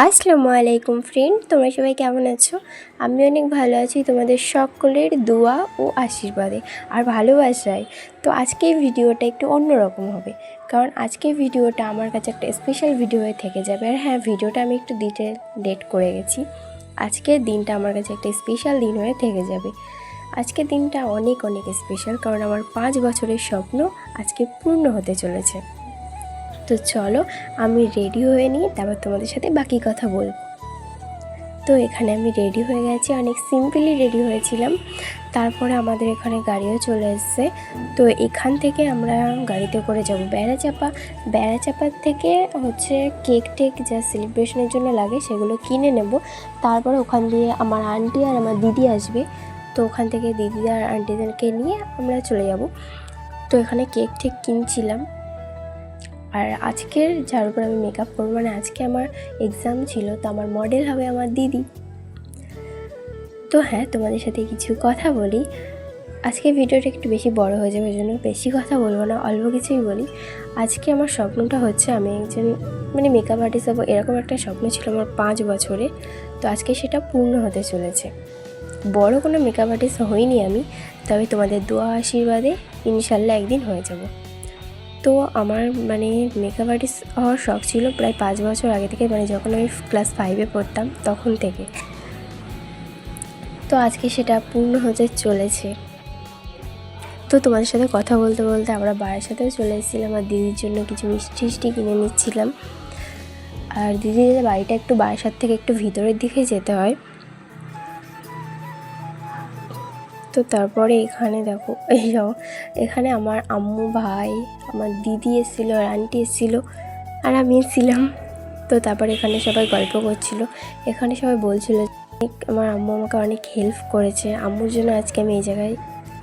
আসসালামু আলাইকুম ফ্রেন্ড, তোমরা সবাই কেমন আছো? আমি অনেক ভালো আছি তোমাদের সকলের দোয়া ও আশীর্বাদে আর ভালোবাসায়। তো আজকের ভিডিওটা একটু অন্যরকম হবে, কারণ আজকের ভিডিওটা আমার কাছে একটা স্পেশাল ভিডিও হয়ে থেকে যাবে। আর হ্যাঁ, ভিডিওটা আমি একটু ডেট করে গেছি। আজকের দিনটা আমার কাছে একটা স্পেশাল দিন হয়ে থেকে যাবে। আজকের দিনটা অনেক অনেক স্পেশাল, কারণ আমার 5 বছরের স্বপ্ন আজকে পূর্ণ হতে চলেছে। তো চলো আমি রেডি হয়ে নিই, তারপর তোমাদের সাথে বাকি কথা বলবো। তো এখানে আমি রেডি হয়ে গেছি, অনেক সিম্পলি রেডি হয়েছিলাম। তারপরে আমাদের এখানে গাড়িও চলে এসছে। তো এখান থেকে আমরা গাড়িতে করে যাব বেড়াচাপার থেকে হচ্ছে কেক যা সেলিব্রেশনের জন্য লাগে সেগুলো কিনে নেব। তারপরে ওখান দিয়ে আমার আন্টি আর আমার দিদি আসবে। তো ওখান থেকে দিদি আর আন্টিদেরকে নিয়ে আমরা চলে যাব। তো এখানে কেক কিনছিলাম। আর আজকের যার উপর আমি মেকআপ করবো, মানে আজকে আমার এক্সাম ছিল, তো আমার মডেল হবে আমার দিদি। তো হ্যাঁ, তোমাদের সাথে কিছু কথা বলি। আজকে ভিডিওটা একটু বেশি বড় হয়ে যাবে, ওই জন্য বেশি কথা বলবো না, অল্প কিছুই বলি। আজকে আমার স্বপ্নটা হচ্ছে আমি একজন মেকআপ আর্টিস্ট হবো, এরকম একটা স্বপ্ন ছিল আমার 5 বছরে। তো আজকে সেটা পূর্ণ হতে চলেছে। বড় কোনো মেকআপ আর্টিস্ট হইনি আমি, তবে তোমাদের দোয়া আশীর্বাদে ইনশাল্লাহ একদিন হয়ে যাব। তো আমার মেকআপ আর্টিস্ট হওয়ার শখ ছিল প্রায় 5 বছর আগে থেকে, যখন আমি ক্লাস 5-এ পড়তাম তখন থেকে। তো আজকে সেটা পূর্ণ হতে চলেছে। তো তোমাদের সাথে কথা বলতে বলতে আমরা বাড়ির সাথেও চলে এসেছিলাম, আর দিদির জন্য কিছু মিষ্টি কিনে নিচ্ছিলাম। আর দিদির বাড়িটা একটু বারাসাত থেকে একটু ভিতরের দিকে যেতে হয়। তো তারপরে এখানে দেখো, এখানে আমার আম্মু, ভাই, আমার দিদি এসেছিলো, আর আন্টি এসেছিলো, আর আমি এসেছিলাম। তো তারপরে এখানে সবাই গল্প করছিল। এখানে সবাই বলছিল আমার আম্মু আমাকে অনেক হেল্প করেছে, আম্মুর জন্য আজকে আমি এই জায়গায়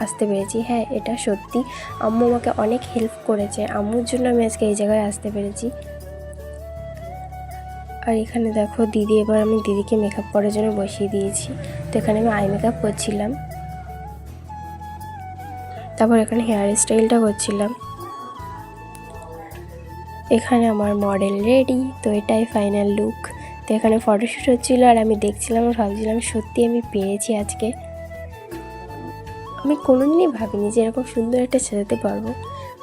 আসতে পেরেছি। হ্যাঁ, এটা সত্যি, আম্মু আমাকে অনেক হেল্প করেছে, আম্মুর জন্য আমি আজকে এই জায়গায় আসতে পেরেছি। আর এখানে দেখো দিদি, এবার আমি দিদিকে মেকআপ করার জন্য বসিয়ে দিয়েছি। তো এখানে আমি আই মেকআপ করছিলাম, তারপর এখানে হেয়ার স্টাইলটা করছিলাম। এখানে আমার মডেল রেডি, তো এটাই ফাইনাল লুক। তো এখানে ফটোশ্যুট হচ্ছিলো, আর আমি দেখছিলাম আর ভাবছিলাম সত্যি আমি পেরেছি আজকে। আমি কোনোদিনই ভাবিনি যে এরকম সুন্দর একটা সাজাতে পারবো।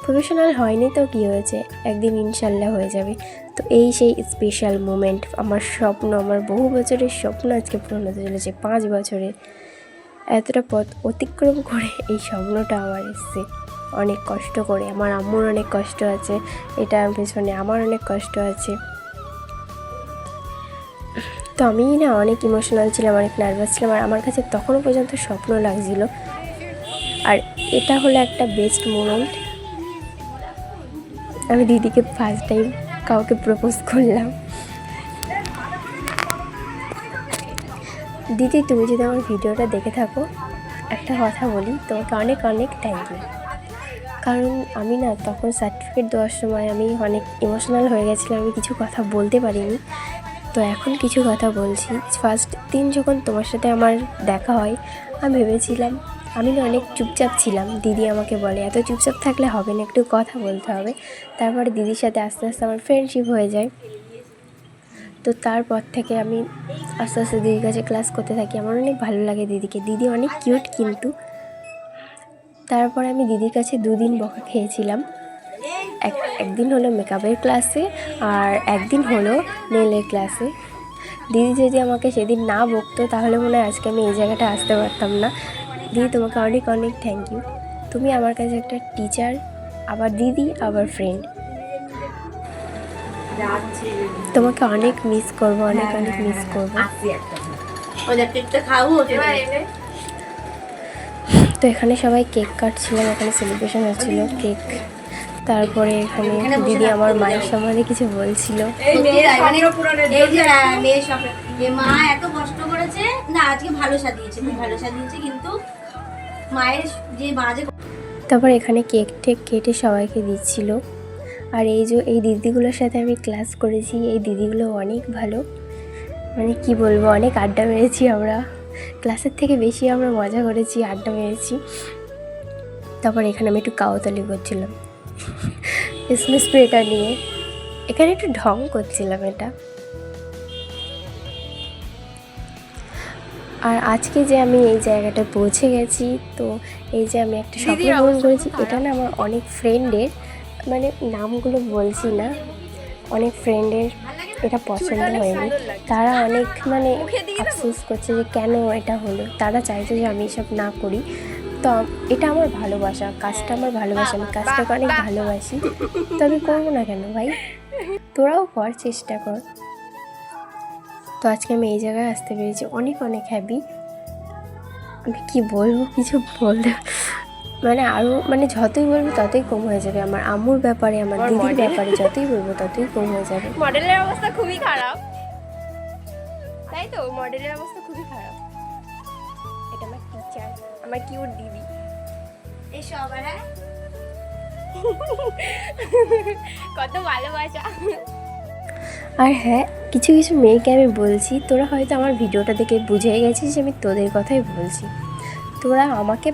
প্রফেশনাল হয়নি তো কী হয়েছে, একদিন ইনশাল্লাহ হয়ে যাবে। তো এই সেই স্পেশাল মোমেন্ট, আমার স্বপ্ন, আমার বহু বছরের স্বপ্ন আজকে পূরণ হতে চলেছে। 5 বছরে এতটা পথ অতিক্রম করে এই স্বপ্নটা আমার এসছে, অনেক কষ্ট করে। আমার আম্মুর অনেক কষ্ট আছে এটার পেছনে, আমার অনেক কষ্ট আছে। তো আমি অনেক ইমোশনাল ছিলাম, অনেক নার্ভাস ছিলাম, আর আমার কাছে তখনও পর্যন্ত স্বপ্ন লাগছিল। আর এটা হলো একটা বেস্ট মোমেন্ট। আমি দিদিকে ফার্স্ট টাইম কাউকে প্রপোজ করলাম। দিদি, তুমি যদি আমার ভিডিওটা দেখে থাকো, একটা কথা বলি, তোমাকে অনেক অনেক থ্যাংক ইউ। কারণ আমি তখন সার্টিফিকেট দেওয়ার সময় আমি অনেক ইমোশনাল হয়ে গেছিলাম, আমি কিছু কথা বলতে পারিনি। তো এখন কিছু কথা বলছি। ফার্স্ট দিন যখন তোমার সাথে আমার দেখা হয়, আমি ভেবেছিলাম, আমি অনেক চুপচাপ ছিলাম। দিদি আমাকে বলে এত চুপচাপ থাকলে হবে না, একটু কথা বলতে হবে। তারপরে দিদির সাথে আস্তে আস্তে আমার ফ্রেন্ডশিপ হয়ে যায়। তো তারপর থেকে আমি আস্তে আস্তে দিদির কাছে ক্লাস করতে থাকি। আমার অনেক ভালো লাগে দিদিকে, দিদি অনেক কিউট। কিন্তু তারপরে আমি দিদির কাছে 2 দিন বকা খেয়েছিলাম। একদিন হলো মেকআপের ক্লাসে, আর একদিন হলো নেলের ক্লাসে। দিদি যদি আমাকে সেদিন না বকতো, তাহলে মনে হয় আজকে আমি এই জায়গাটা আসতে পারতাম না। দিদি, তোমাকে অনেক অনেক থ্যাংক ইউ। তুমি আমার কাছে একটা টিচার, আবার দিদি, আবার ফ্রেন্ড। তোমাকে অনেক মিস করবো, অনেক অনেক মিস করবো। তো এখানে সবাই কেক কাটছিলাম, এখানে সেলিব্রেশন হচ্ছিল কেক। তারপরে এখানে দিদি আমার মায়ের সম্বন্ধে কিছু বলছিল। মা এত কষ্ট করেছে না, আজকে ভালো সাজিয়েছে, খুব ভালো সাজিয়েছে, কিন্তু মায়ের যে বাজে। তারপর এখানে কেক কেটে সবাইকে দিচ্ছিল। আর এই দিদিগুলোর সাথে আমি ক্লাস করেছি, এই দিদিগুলো অনেক ভালো, কি বলবো, অনেক আড্ডা মেরেছি আমরা। ক্লাসের থেকে বেশি আমরা মজা করেছি, আড্ডা মেরেছি। তারপর এখানে আমি একটু কাওতালি করছিলাম স্প্রেটা নিয়ে, এখানে একটু ঢং করছিলাম এটা। আর আজকে যে আমি এই জায়গাটায় পৌঁছে গেছি, তো এই যে আমি একটা স্বপ্ন পূরণ করেছি, এটা না আমার অনেক ফ্রেন্ডের, মানে নামগুলো বলছি না, অনেক ফ্রেন্ডের এটা পছন্দ হয়নি। তারা অনেক মানে আফসোস করছে যে কেন এটা হলো, তারা চাইছে যে আমি এসব না করি। তো এটা আমার ভালোবাসা, কাজটা আমার ভালোবাসা, আমি কাজটাকে অনেক ভালোবাসি, তো আমি করবো না কেন ভাই, তোরাও কর, চেষ্টা কর। তো আজকে আমি এই জায়গায় আসতে পেরেছি, অনেক অনেক হ্যাপি। আমি কি বলবো, কিছু বলতে মানে আরও মানে যতই বলবো ততই কম হয়ে যাবে। আমার আম্মুর ব্যাপারে, আমার দিদির ব্যাপারে যতই বলবো ততই কম হয়ে যাবে। মডেলের অবস্থা খুবই খারাপ, তাই তো? মডেলের অবস্থা খুবই খারাপ। এটা আমার টিচার, আমার কিউট দিদি। এসো আবার। হ্যাঁ, কত ভালোবাসা। আর হ্যাঁ, কিছু কিছু মেয়েকে আমি বলছি, তোরা হয়তো আমার ভিডিওটা দেখে বুঝে গেছিস যে আমি তোদের কথাই বলছি। তোরা আমাকে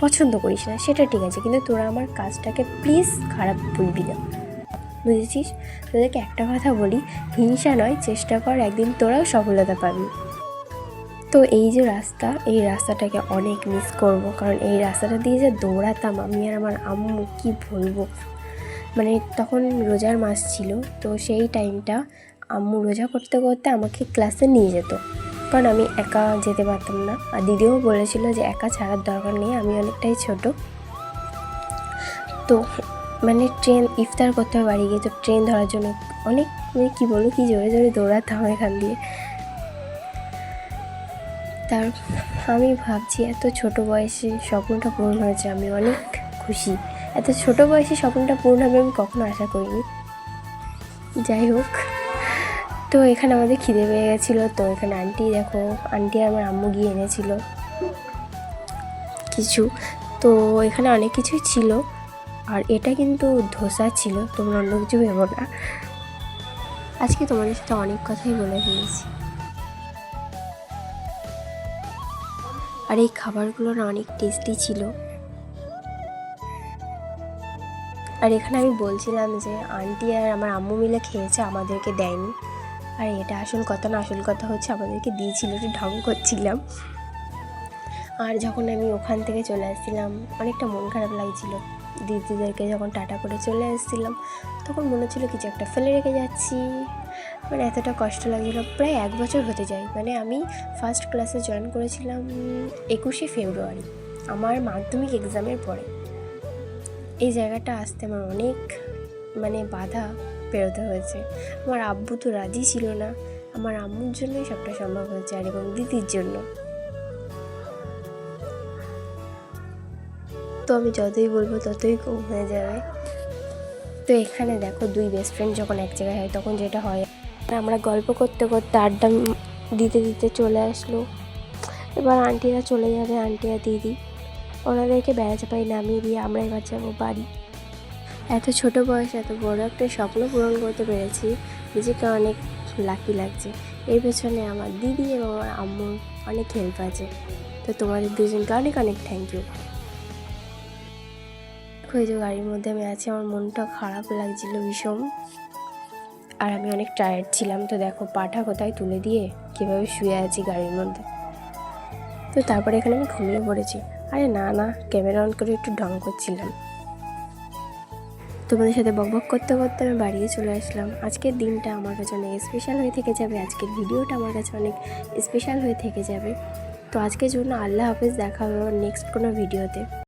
পছন্দ করিস না সেটা ঠিক আছে, কিন্তু তোরা আমার কাজটাকে প্লিজ খারাপ বলবি না, বুঝেছিস? তোদেরকে একটা কথা বলি, হিংসা নয়, চেষ্টা কর, একদিন তোরাও সফলতা পাবি। তো এই যে রাস্তা, এই রাস্তাটাকে অনেক মিস করব, কারণ এই রাস্তাটা দিয়ে যে দৌড়াতাম আমি আর আমার আম্মু, কি বলবো। মানে তখন রোজার মাস ছিল, তো সেই টাইমটা আম্মু রোজা করতে করতে আমাকে ক্লাসে নিয়ে যেত, কারণ আমি একা যেতে পারতাম না। আর দিদিও বলেছিল যে একা ছাড়ার দরকার নেই, আমি অনেকটাই ছোট। তো মানে ট্রেন ইফতার করতে হবে বাড়ি গিয়ে, তো ট্রেন ধরার জন্য অনেক মানে কী বলবো, কি জোরে জোরে দৌড়াতাম এখান দিয়ে। তার আমি ভাবছি এত ছোট বয়সে স্বপ্নটা পূরণ হয়েছে, আমি অনেক খুশি। এত ছোট বয়সে স্বপ্নটা পূরণ হবে আমি কখনো আশা করিনি। যাই হোক, তো এখানে আমাদের খিদে পেয়ে গেছিলো, তো এখানে আন্টি দেখো, আন্টি আর আমার আম্মু গিয়ে এনেছিল কিছু, তো এখানে অনেক কিছুই ছিল। আর এটা কিন্তু ধোসা ছিল, তোমরা অন্য কিছু ভেবো না। আজকে তোমাদের সাথে অনেক কথাই বলে ফেলেছি। আর এই খাবারগুলো না অনেক টেস্টি ছিল। আর এখানে আমি বলছিলাম যে আন্টি আর আমার আম্মু মিলে খেয়েছে, আমাদেরকে দেয়নি। আর এটা আসল কথা না, আসল কথা হচ্ছে আমাদেরকে দিয়েছিল, একটু ঢং করছিলাম। আর যখন আমি ওখান থেকে চলে আসছিলাম অনেকটা মন খারাপ লাগছিল, দিদিদেরকে যখন টাটা করে চলে আসছিলাম তখন মনে হচ্ছিলো কিছু একটা ফেলে রেখে যাচ্ছি, মানে এতটা কষ্ট লাগছিল। প্রায় 1 বছর হতে যায়, মানে আমি ফার্স্ট ক্লাসে জয়েন করেছিলাম 21শে ফেব্রুয়ারি, আমার মাধ্যমিক এক্সামের পরে। এই জায়গাটা আসতে আমার অনেক মানে বাধা পেরোতে হয়েছে। আমার আব্বু তো রাজি ছিল না, আমার আম্মুর জন্যই সবটা সম্ভব হয়েছে, আর এবং দিদির জন্য। তো আমি যতই বলবো ততই কম হয়ে যাবে। তো এখানে দেখো, 2 বেস্ট ফ্রেন্ড যখন এক জায়গায় হয় তখন যেটা হয়, আমরা গল্প করতে করতে আড্ডা দিতে দিতে চলে আসলো। এবার আন্টিরা চলে যাবে, আন্টি আর দিদি, ওনাদেরকে বেড়া চাপাই নামিয়ে দিয়ে আমরা এবার যাবো বাড়ি। এত ছোট বয়সে এত বড় একটা স্বপ্ন পূরণ করতে পেরেছি, নিজেকে অনেক লাকি লাগছে। এর পেছনে আমার দিদি এবং আমার আম্মুর অনেক হেল্প আছে, তো তোমাদের দুজনকে অনেক অনেক থ্যাংক ইউ। ওই যে গাড়ির মধ্যে আমি আছি, আমার মনটা খারাপ লাগছিল ভীষণ, আর আমি অনেক টায়ার্ড ছিলাম। তো দেখো পাটা কোথায় তুলে দিয়ে কীভাবে শুয়ে আছি গাড়ির মধ্যে। তো তারপরে এখানে আমি ঘুমিয়ে পড়েছি। আরে না না, ক্যামেরা অন করে একটু ঢং করছিলাম। তোমাদের সাথে বকবক করতে করতে আমি বাড়িয়ে চলে আসলাম। আজকের দিনটা আমার কাছে অনেক স্পেশাল হয়ে থেকে যাবে, আজকের ভিডিওটা আমার কাছে অনেক স্পেশাল হয়ে থেকে যাবে। তো আজকের জন্য আল্লাহ হাফেজ, দেখা হবে নেক্সট কোনো ভিডিওতে।